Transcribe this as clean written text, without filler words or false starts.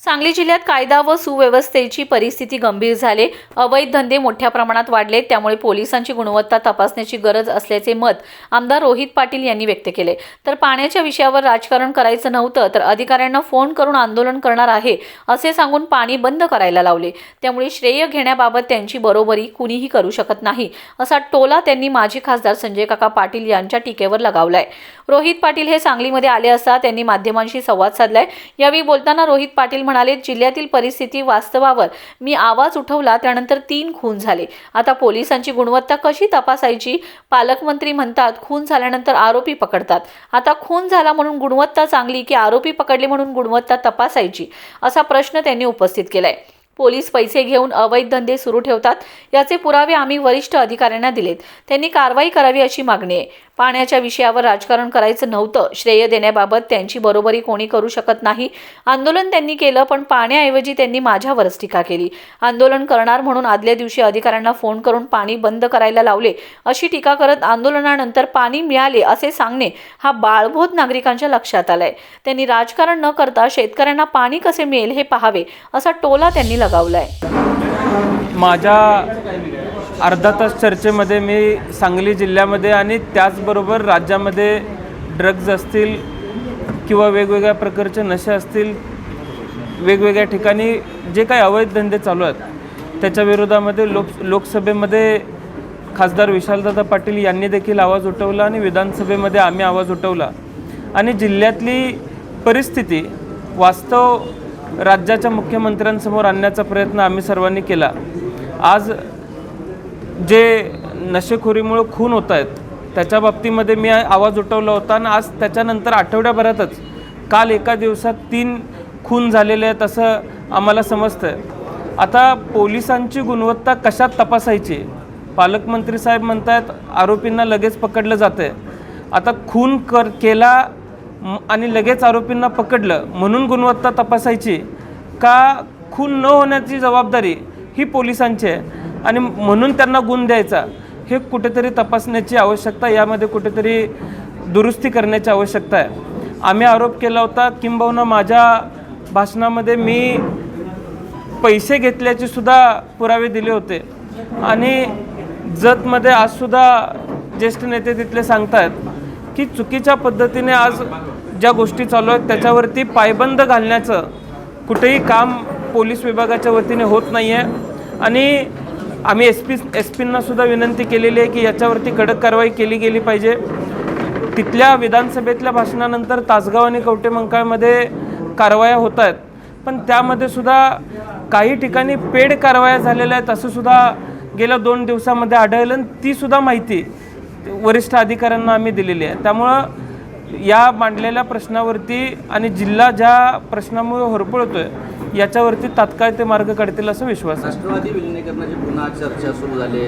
सांगली जिल्ह्यात कायदा व सुव्यवस्थेची परिस्थिती गंभीर झाली। अवैध धंदे मोठ्या प्रमाणात वाढले, त्यामुळे पोलिसांची गुणवत्ता तपासण्याची गरज असल्याचे मत आमदार रोहित पाटील यांनी व्यक्त केले। तर पाण्याच्या विषयावर राजकारण करायचं नव्हतं तर अधिकाऱ्यांना फोन करून आंदोलन करणार आहे असे सांगून पाणी बंद करायला लावले। त्यामुळे श्रेय घेण्याबाबत त्यांची बरोबरी कुणीही करू शकत नाही असा टोला त्यांनी माजी खासदार संजय काका पाटील यांच्या टीकेवर लगावलाय। रोहित पाटील हे सांगलीमध्ये आले असता त्यांनी माध्यमांशी संवाद साधलाय। यावेळी बोलताना रोहित पाटील म्हणाले, जिल्ह्यातील परिस्थिती वास्तवावर मी आवाज उठवला त्यानंतर 3 खून झाले। आता पोलिसांची गुणवत्ता कशी तपासायची? पालकमंत्री म्हणतात खून झाल्यानंतर आरोपी पकडतात। आता खून झाला म्हणून गुणवत्ता चांगली की आरोपी पकडले म्हणून गुणवत्ता तपासायची असा प्रश्न त्यांनी उपस्थित केलाय। पोलीस पैसे घेऊन अवैध धंदे सुरू ठेवतात, याचे पुरावे आम्ही वरिष्ठ अधिकाऱ्यांना दिलेत। त्यांनी कारवाई करावी अशी मागणी आहे। पाण्याच्या विषयावर राजकारण करायचं नव्हतं, श्रेय देण्याबाबत त्यांची बरोबरी कोणी करू शकत नाही। आंदोलन त्यांनी केलं, पण पाण्याऐवजी त्यांनी माझ्यावरच टीका केली। आंदोलन करणार म्हणून आदल्या दिवशी अधिकाऱ्यांना फोन करून पाणी बंद करायला लावले अशी टीका करत आंदोलनानंतर पाणी मिळाले असे सांगणे हा बाळबोध नागरिकांच्या लक्षात आलाय। त्यांनी राजकारण न करता शेतकऱ्यांना पाणी कसे मिळेल हे पाहावे असा टोला त्यांनी लगावलाय। माझ्या अर्धा तास चर्चेमध्ये मी सांगली जिल्ह्यामध्ये आणि त्याचबरोबर राज्यामध्ये ड्रग्ज असतील किंवा वेगवेगळ्या प्रकारचे नशे असतील, वेगवेगळ्या ठिकाणी जे काही अवैध धंदे चालू आहेत त्याच्या विरोधामध्ये लोकसभेमध्ये खासदार विशालदादा पाटील यांनी देखील आवाज उठवला आणि विधानसभेमध्ये आम्ही आवाज उठवला आणि जिल्ह्यातली परिस्थिती वास्तव राज्याच्या मुख्यमंत्र्यांसमोर आणण्याचा प्रयत्न आम्ही सर्वांनी केला। आज जे नशेखोरीमुळे खून होत आहेत त्याच्या बाबतीमध्ये मी आवाज उठवला होता आणि आज त्याच्यानंतर आठवड्याभरातच काल एका दिवसात 3 खून झालेले आहेत असं आम्हाला समजतंय। आता पोलिसांची गुणवत्ता कशात तपासायची? पालकमंत्री साहेब म्हणतात आरोपींना लगेच पकडलं जातंय। आता खून केला आणि लगेच आरोपींना पकडलं म्हणून गुणवत्ता तपासायची का खून न होण्याची जबाबदारी ही पोलिसांची आहे आणि म्हणून त्यांना गुण द्यायचा? हे कुठेतरी तपासण्याची आवश्यकता, यामध्ये कुठेतरी दुरुस्ती करण्याची आवश्यकता आहे। आम्ही आरोप केला होता, किंबहुना माझ्या भाषणामध्ये मी पैसे घेतल्याचे सुद्धा पुरावे दिले होते आणि जतमध्ये आजसुद्धा ज्येष्ठ नेते तिथले सांगतात की चुकीच्या पद्धतीने आज ज्या गोष्टी चालू आहेत त्याच्यावरती पायबंद घालण्याचं कुठेही काम पोलीस विभागाच्या वतीने होत नाही आहे आणि आम्ही एस पींना सुद्धा विनंती केलेली आहे की याच्यावरती कडक कारवाई केली गेली पाहिजे। तिथल्या विधानसभेतल्या भाषणानंतर तासगाव आणि कवटेमंकाळमध्ये कारवाया होत आहेत, पण त्यामध्ये सुद्धा काही ठिकाणी पेड कारवाया झालेल्या आहेत असं सुद्धा गेल्या 2 दिवसामध्ये आढळलं आणि ती सुद्धा माहिती वरिष्ठ अधिकाऱ्यांना आम्ही दिलेली आहे। त्यामुळं या मांडलेल्या प्रश्नावरती आणि जिल्हा ज्या प्रश्नामुळे होरपळतोय याच्यावरती तात्काळ ते मार्ग काढतील असा विश्वास आहे। राष्ट्रवादी विलीनीकरणाची पुन्हा चर्चा सुरू झाली,